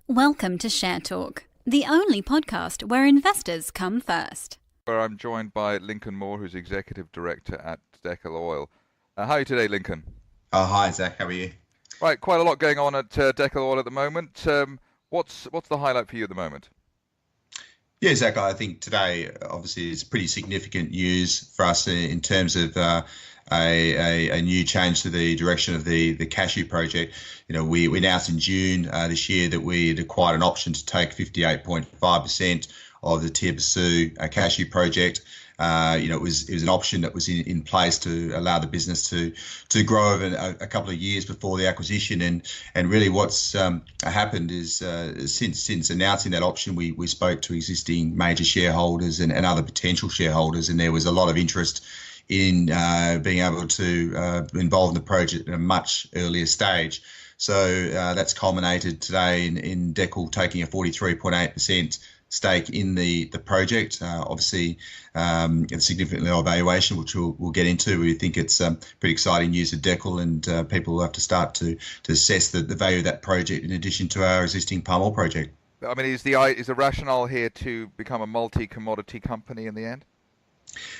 Welcome to ShareTalk, the only podcast where investors come first. Where I'm joined by Lincoln Moore, who's Executive Director at DekelOil. How are you today, Lincoln? Hi, Zach. How are you? Right, quite a lot going on at DekelOil at the moment. What's the highlight for you at the moment? Yeah, Zach, I think today obviously is pretty significant news for us in terms of a new change to the direction of the Cashew project. You know, we announced in June this year that we had acquired an option to take 58.5% of the Tiabasu Cashew project. It was an option that was in place to allow the business to grow over a couple of years before the acquisition. And really what's happened is since announcing that option, we spoke to existing major shareholders and other potential shareholders, and there was a lot of interest in being able to involve in the project at a much earlier stage. So that's culminated today in Dekel taking a 43.8% stake in the project. Obviously, it's significantly lower valuation, which we'll get into. We think it's pretty exciting news at Dekel, and people will have to start to assess the value of that project in addition to our existing palm oil project. I mean, is the rationale here to become a multi-commodity company in the end?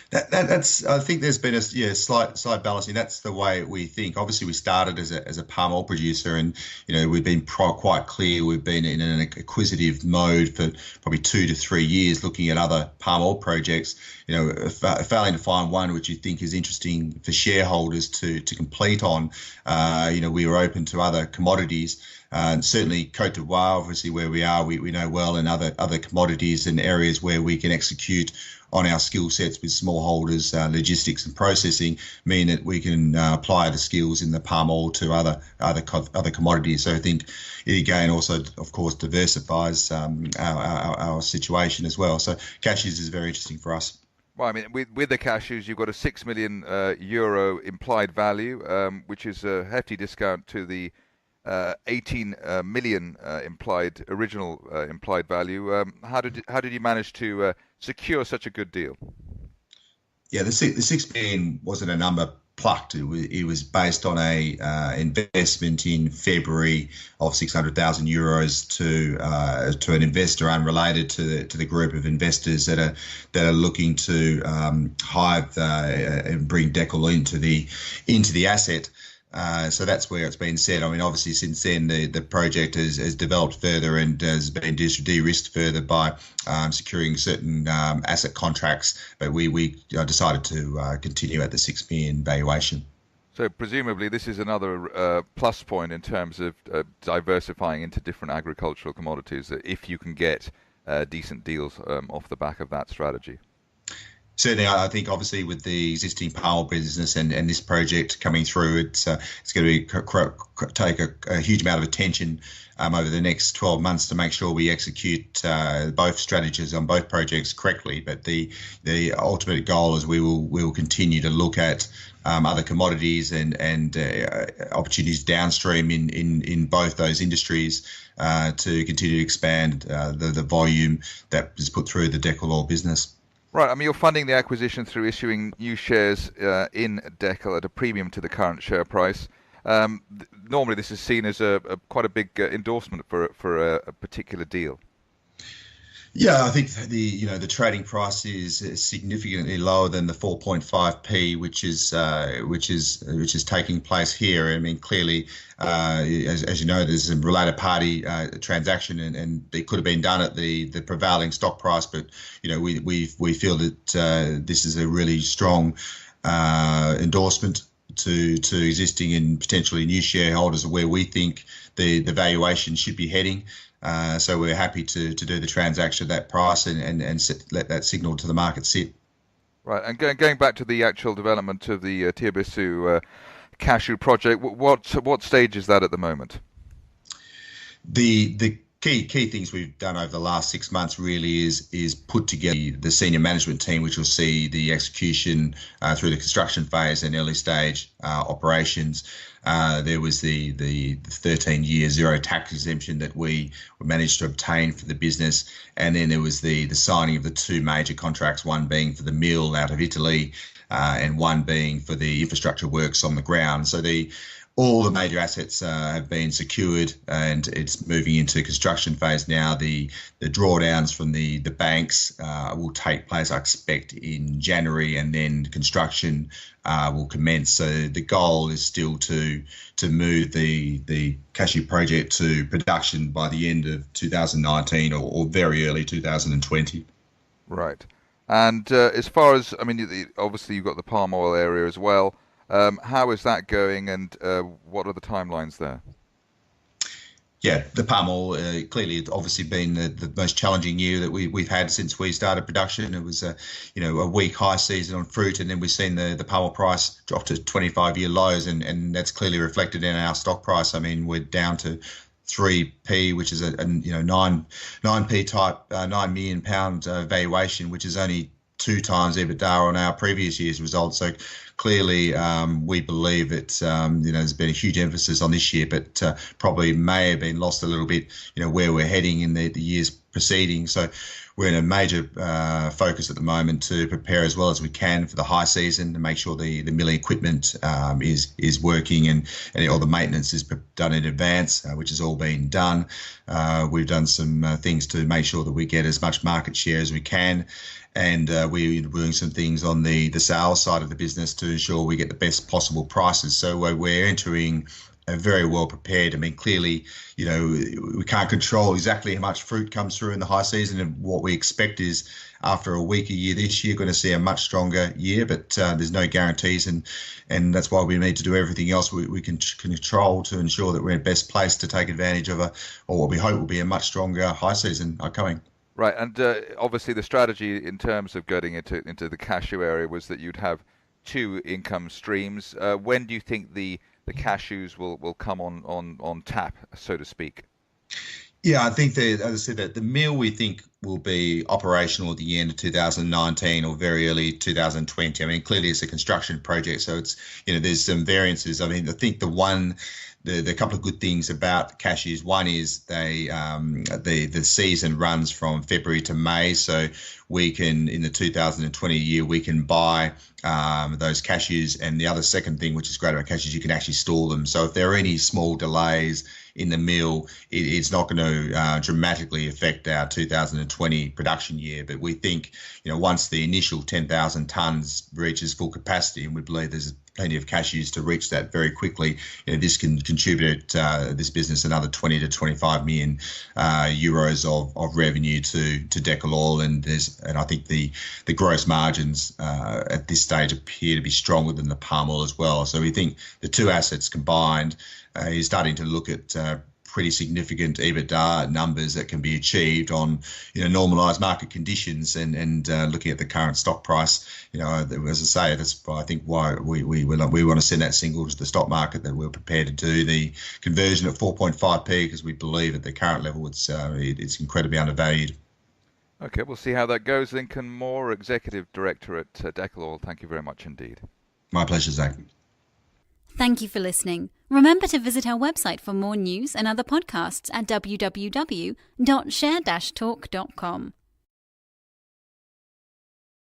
That's. I think there's been a slight balancing. That's the way we think. Obviously, we started as a palm oil producer, and we've been quite clear. We've been in an acquisitive mode for probably 2 to 3 years, looking at other palm oil projects. Failing to find one which you think is interesting for shareholders to complete on. We were open to other commodities. Certainly Côte d'Ivoire, obviously where we are, we know well, and other commodities and areas where we can execute on our skill sets with smallholders, logistics and processing, mean that we can apply the skills in the palm oil to other commodities. So I think it again also, of course, diversifies our situation as well. So cashews is very interesting for us. Well, I mean, with the cashews, you've got a €6 million implied value, which is a hefty discount to the 18 million original implied value. How did you manage to secure such a good deal? Yeah, the 6 million wasn't a number plucked. It was based on a investment in February of €600,000 to an investor unrelated to the group of investors that are looking to hive and bring Dekel into the asset. So that's where it's been said. I mean, obviously, since then, the project has developed further and has been de-risked further by securing certain asset contracts. But we decided to continue at the 6 million valuation. So presumably, this is another plus point in terms of diversifying into different agricultural commodities, if you can get decent deals off the back of that strategy. Certainly, I think obviously with the existing palm oil business and this project coming through, it's going to take a huge amount of attention over the next 12 months to make sure we execute both strategies on both projects correctly. But the ultimate goal is we will continue to look at other commodities and opportunities downstream in both those industries to continue to expand the volume that is put through the DekelOil business. Right. I mean, you're funding the acquisition through issuing new shares in Dekel at a premium to the current share price. Normally, this is seen as quite a big endorsement for a particular deal. Yeah, I think the trading price is significantly lower than the 4.5p, which is taking place here. I mean, clearly, as you know, there's a related party transaction, and it could have been done at the prevailing stock price. But we feel that this is a really strong endorsement to existing and potentially new shareholders of where we think the valuation should be heading. So we're happy to do the transaction at that price and let that signal to the market sit. Right, and going back to the actual development of the Tiabasu cashew project, what stage is that at the moment? The key things we've done over the last 6 months really is put together the senior management team, which will see the execution through the construction phase and early stage operations. There was the 13-year zero tax exemption that we managed to obtain for the business, and then there was the signing of the 2 major contracts, one being for the mill out of Italy and one being for the infrastructure works on the ground. So all the major assets have been secured, and it's moving into construction phase now. The drawdowns from the banks will take place, I expect, in January, and then construction will commence. So the goal is still to move the cashew project to production by the end of 2019 or very early 2020. Right. And as far as, I mean, obviously you've got the palm oil area as well. How is that going, and what are the timelines there? Yeah, the palm oil clearly it's obviously been the most challenging year that we've had since we started production. It was a weak high season on fruit, and then we've seen the palm oil price drop to 25-year lows, and that's clearly reflected in our stock price. I mean, we're down to 3p, which is a 9p type 9 million pound valuation, which is only 2 times EBITDA on our previous year's results. So clearly, we believe it's there's been a huge emphasis on this year, but probably may have been lost a little bit, where we're heading in the years preceding. So we're in a major focus at the moment to prepare as well as we can for the high season, to make sure the milling equipment is working, and all the maintenance is done in advance, which has all been done. We've done some things to make sure that we get as much market share as we can. And we're doing some things on the sales side of the business to ensure we get the best possible prices. So we're entering very well prepared. I mean, clearly, we can't control exactly how much fruit comes through in the high season, and what we expect is after a weaker year this year, going to see a much stronger year, but there's no guarantees, and that's why we need to do everything else we can control to ensure that we're in the best place to take advantage of or what we hope will be a much stronger high season coming. Right, and obviously the strategy in terms of getting into the cashew area was that you'd have 2 income streams. When do you think the cashews will come on tap, so to speak? Yeah, I think as I said, that the mill we think will be operational at the end of 2019 or very early 2020. I mean, clearly it's a construction project, so it's there's some variances. I mean, I think the couple of good things about cashews. One is the season runs from February to May, so we can, in the 2020 year, we can buy those cashews. And the other second thing, which is great about cashews, you can actually store them. So if there are any small delays in the mill, it's not going to dramatically affect our 2020 production year. But we think, once the initial 10,000 tonnes reaches full capacity, and we believe there's plenty of cashews to reach that very quickly, this can contribute this business another 20 to 25 million euros of revenue to DekelOil, and I think the gross margins at this stage appear to be stronger than the palm oil as well. So we think the 2 assets combined is starting to look at pretty significant EBITDA numbers that can be achieved on normalised market conditions, and looking at the current stock price, as I say, that's I think why we want to send that signal to the stock market that we're prepared to do the conversion at 4.5p, because we believe at the current level it's incredibly undervalued. Okay, we'll see how that goes. Lincoln Moore, Executive Director at DekelOil, thank you very much indeed. My pleasure, Zach. Thank you for listening. Remember to visit our website for more news and other podcasts at www.share-talk.com.